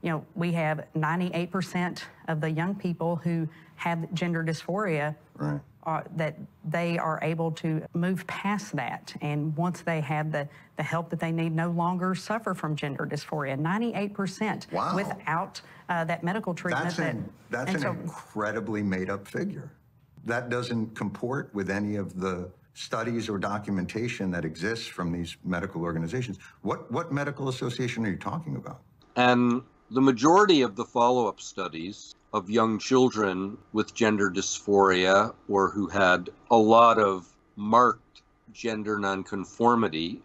You know, we have 98% of the young people who have gender dysphoria, right, that they are able to move past that. And once they have the help that they need, no longer suffer from gender dysphoria. 98% wow, without that medical treatment. That's an incredibly made-up figure. That doesn't comport with any of the studies or documentation that exists from these medical organizations. What medical association are you talking about? And the majority of the follow-up studies of young children with gender dysphoria or who had a lot of marked gender nonconformity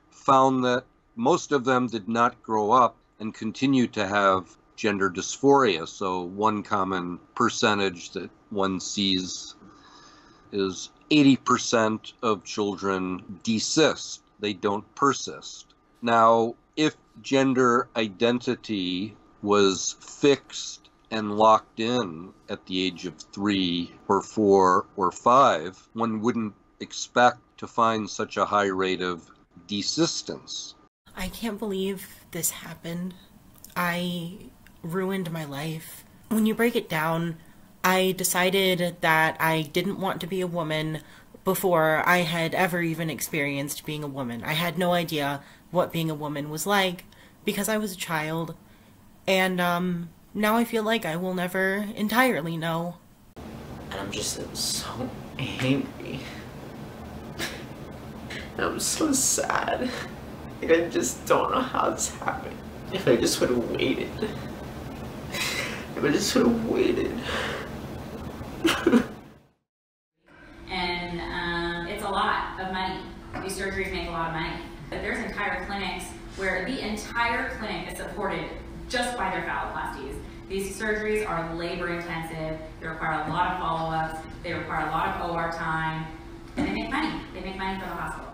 found that most of them did not grow up and continue to have gender dysphoria. So one common percentage that one sees is 80% of children desist. They don't persist. Now, if gender identity was fixed and locked in at the age of 3 or 4 or 5, one wouldn't expect to find such a high rate of desistance. I can't believe this happened. I ruined my life. When you break it down, I decided that I didn't want to be a woman before I had ever even experienced being a woman. I had no idea what being a woman was like because I was a child, and now I feel like I will never entirely know. And I'm just so angry. And I'm so sad. Like, I just don't know how this happened. If I just would have waited. If I just would have waited. And it's a lot of money. These surgeries make a lot of money. But there's entire clinics where the entire clinic is supported just by their phalloplasties. These surgeries are labor intensive, they require a lot of follow-ups, they require a lot of OR time, and they make money. They make money for the hospital.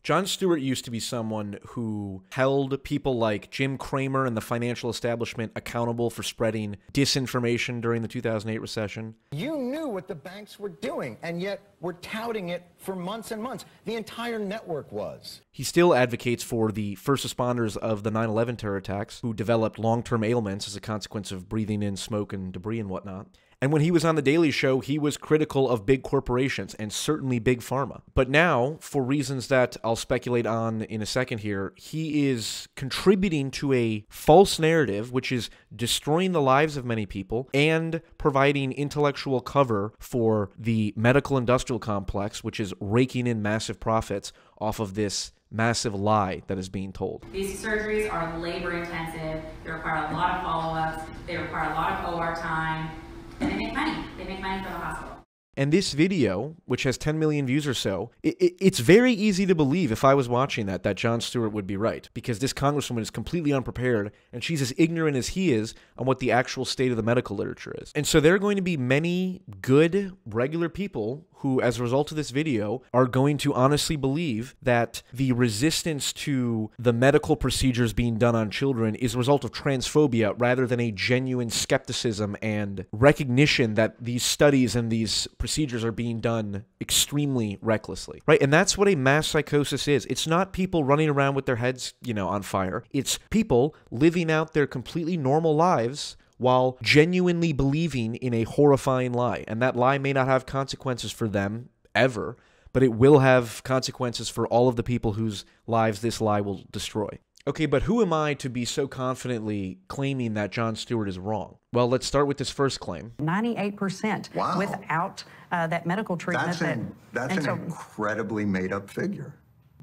Jon Stewart used to be someone who held people like Jim Cramer and the financial establishment accountable for spreading disinformation during the 2008 recession. You knew what the banks were doing, and yet were touting it for months and months. The entire network was. He still advocates for the first responders of the 9/11 terror attacks who developed long-term ailments as a consequence of breathing in smoke and debris and whatnot. And when he was on The Daily Show, he was critical of big corporations and certainly Big Pharma. But now, for reasons that I'll speculate on in a second here, he is contributing to a false narrative, which is destroying the lives of many people and providing intellectual cover for the medical industrial complex, which is raking in massive profits off of this massive lie that is being told. These surgeries are labor intensive, they require a lot of follow-ups, they require a lot of OR time, and they make money. They make money for the hospital. And this video, which has 10 million views or so, it's very easy to believe, if I was watching that Jon Stewart would be right. Because this congresswoman is completely unprepared, and she's as ignorant as he is on what the actual state of the medical literature is. And so there are going to be many good, regular people who, as a result of this video, are going to honestly believe that the resistance to the medical procedures being done on children is a result of transphobia rather than a genuine skepticism and recognition that these studies and these procedures are being done extremely recklessly, right? And that's what a mass psychosis is. It's not people running around with their heads, on fire. It's people living out their completely normal lives while genuinely believing in a horrifying lie. And that lie may not have consequences for them ever, but it will have consequences for all of the people whose lives this lie will destroy. Okay, but who am I to be so confidently claiming that Jon Stewart is wrong? Well, let's start with this first claim. 98% wow, without that medical treatment. That's an incredibly made-up figure.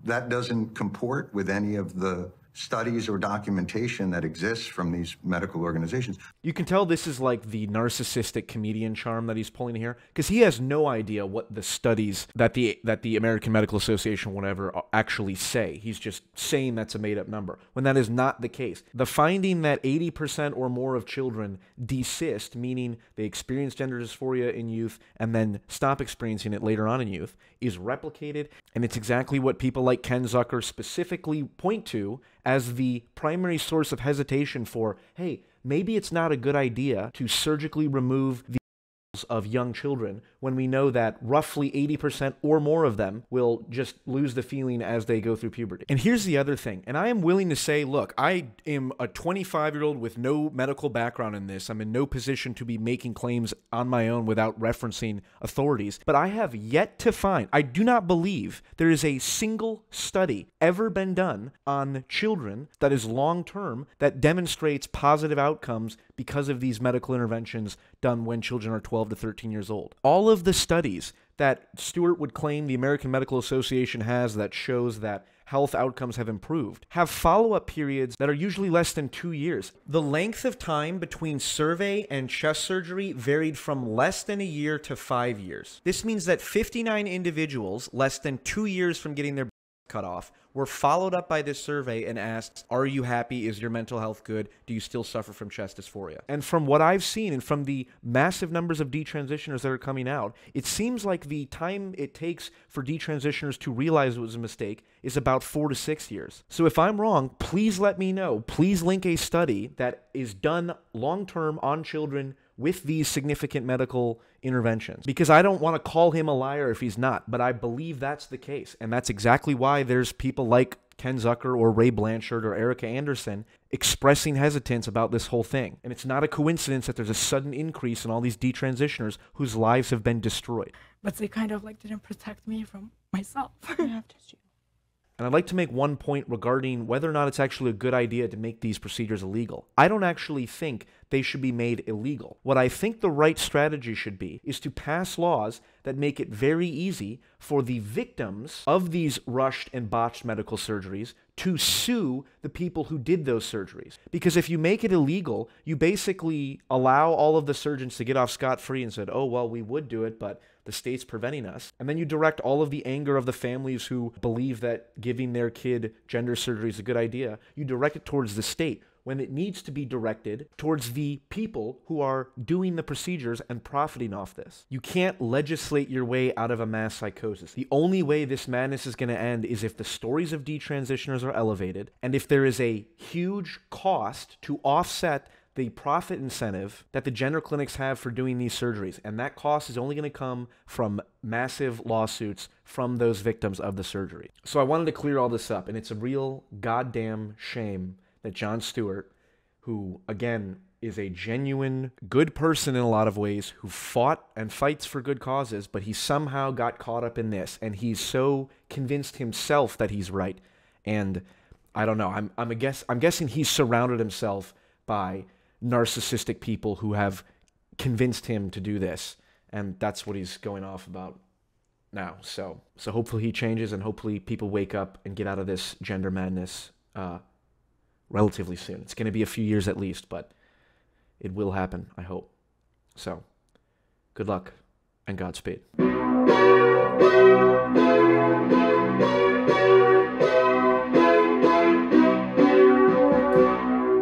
That doesn't comport with any of the studies or documentation that exists from these medical organizations. You can tell this is like the narcissistic comedian charm that he's pulling here, because he has no idea what the studies that the American Medical Association, whatever, actually say. He's just saying that's a made-up number, when that is not the case. The finding that 80% or more of children desist, meaning they experience gender dysphoria in youth and then stop experiencing it later on in youth, is replicated, and it's exactly what people like Ken Zucker specifically point to as the primary source of hesitation for, hey, maybe it's not a good idea to surgically remove the of young children when we know that roughly 80% or more of them will just lose the feeling as they go through puberty. And here's the other thing, and I am willing to say, look, I am a 25-year-old with no medical background in this. I'm in no position to be making claims on my own without referencing authorities, but I have yet to find, I do not believe there is a single study ever been done on children that is long-term that demonstrates positive outcomes because of these medical interventions done when children are 12 to 13 years old. All of the studies that Stewart would claim the American Medical Association has that shows that health outcomes have improved have follow-up periods that are usually less than 2 years. The length of time between survey and chest surgery varied from less than a year to 5 years. This means that 59 individuals, less than 2 years from getting their cut off, were followed up by this survey and asked, are you happy? Is your mental health good? Do you still suffer from chest dysphoria? And from what I've seen and from the massive numbers of detransitioners that are coming out, it seems like the time it takes for detransitioners to realize it was a mistake is about 4 to 6 years. So if I'm wrong, please let me know. Please link a study that is done long-term on children with these significant medical interventions, because I don't want to call him a liar if he's not, but I believe that's the case. And that's exactly why there's people like Ken Zucker or Ray Blanchard or Erica Anderson expressing hesitance about this whole thing. And it's not a coincidence that there's a sudden increase in all these detransitioners whose lives have been destroyed. But they kind of like didn't protect me from myself. And I'd like to make one point regarding whether or not it's actually a good idea to make these procedures illegal. I don't actually think they should be made illegal. What I think the right strategy should be is to pass laws that make it very easy for the victims of these rushed and botched medical surgeries to sue the people who did those surgeries. Because if you make it illegal, you basically allow all of the surgeons to get off scot-free and said, oh, well, we would do it, but the state's preventing us. And then you direct all of the anger of the families who believe that giving their kid gender surgery is a good idea. You direct it towards the state when it needs to be directed towards the people who are doing the procedures and profiting off this. You can't legislate your way out of a mass psychosis. The only way this madness is going to end is if the stories of detransitioners are elevated and if there is a huge cost to offset the profit incentive that the gender clinics have for doing these surgeries. And that cost is only going to come from massive lawsuits from those victims of the surgery. So I wanted to clear all this up, and it's a real goddamn shame that Jon Stewart, who, again, is a genuine good person in a lot of ways, who fought and fights for good causes, but he somehow got caught up in this, and he's so convinced himself that he's right. And I don't know, I'm guessing he's surrounded himself by narcissistic people who have convinced him to do this, and that's what he's going off about now. So hopefully he changes, and hopefully people wake up and get out of this gender madness relatively soon. It's going to be a few years at least, but it will happen, I hope. So good luck and Godspeed.